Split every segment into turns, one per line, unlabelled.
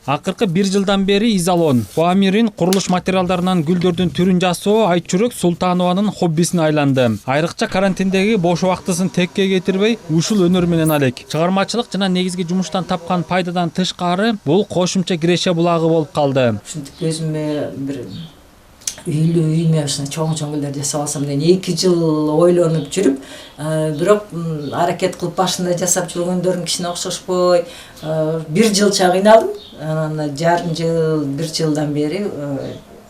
Акыркы 1 жылдан бери изолон, Памирин курулуш материалдарынан гүлдөрдүн түрүн жасоо Айчүрөк Султанованын хоббисине айланды. Айрыкча карантиндеги бош убактысын текке кетирбей, ушул өнөр менен алек. Чыгармачылык жана негизги жумуштан тапкан пайдадан тышкары бул кошумча киреше булагы болуп калды.
Ушинтип өзүмө бир үйүмө ушундай чоң гүлдөрдү жасап алсам деген 2 жыл ойлонуп жүрүп, бирок аракет кылып башында жасап жүргөндөрүм кичине окшошпой, 1 жылча кыйналдым. Анан жарым жыл, 1 жылдан бери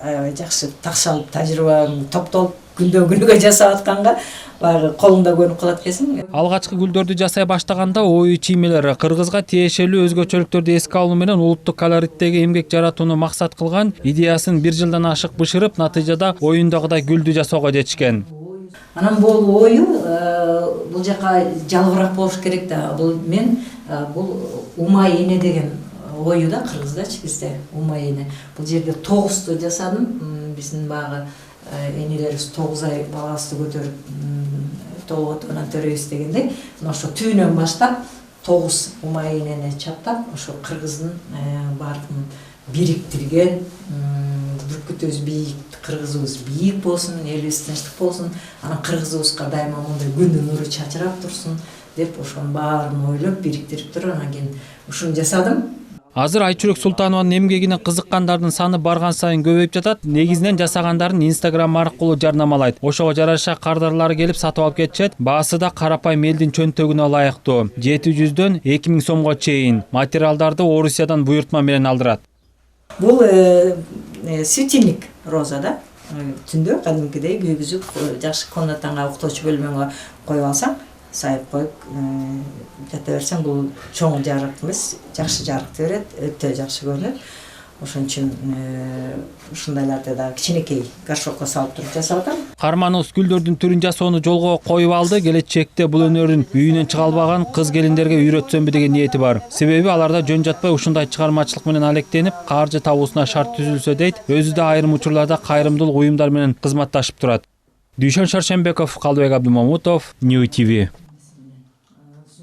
аябай жакшы такшалып, тажрыйбам топтолуп күндө жасап атканга баягы колуңда көрүнүп калат экенсиң.
Алгачкы гүлдөрдү жасай баштаганда ою чиймелер кыргызга тиешелүү өзгөчөлүктөрдү эске алуу менен улуттук колориттеги эмгек жаратууну максат кылган идеясын 1 жылдан ашык бышырып, натыйжада оюндагыдай гүлдү жасоого жетишкен.
Анан бул ою бул жака жалгыраак болуш керек да. Бул умай эне деген ою да кыргыздачы бизде умай эне. Бул жерде 9ту жасадым. Биздин багы энелерибиз 9 ай балабызды көтөрүп тооготунан төрөйбүз дегенде, ошо түбүнөн баштап 9 умай энени чаптап, ошо кыргыздын баардыгын бириктирген, бүркүтүбүз бийик, кыргызыбыз бийик болсун, элибиз тынчтык болсун, анан кыргызыбызга дайыма мындай күндүн нуру чачырап турсун деп ошонун баарын ойлоп бириктирип туруп, анан кийин ушуну жасадым.
Азыр Айчүрөк Султанованын эмгегине кызыккандардын саны барган сайын көбөйүп жатат. Негизинен жасагандарын Instagram аркылуу жарнамалайт. Ошого жараша кардарлары келип сатып алып кетишет. Баасы да карапайым элдин чөнтөгүнө ылайыктуу. 700дөн 2000 сомго чейин. Материалдарды Орусиядан буйртма менен алдырат.
Бул светильник роза да. Түндө кадимкидей күйгүзүп, жакшы комнатаңа уктоочу бөлмөңө коюп алсаң, сайып коюп жата берсең, бул чоң жарык эмес, жакшы жарыкты берет, өтө жакшы көрүнөт. Ошон үчүн ушундайларды да кичинекей горшокко салып туруп жасап атам.
Карманыбыз гүлдөрдүн түрүн жасоону жолго коюп алды. Келечекте бул өнөрүн үйүнөн чыга албаган кыз келиндерге үйрөтсөмбү деген ниети бар. Себеби аларда жөн жатпай ушундай чыгармачылык менен алектенип, каржы табуусуна шарт түзүлсө дейт. Өзү да айрым учурларда кайрымдуулук уюмдар менен кызматташып турат. Дүйшөн Шаршембеков, Калыбек Абдымамутов, New TV.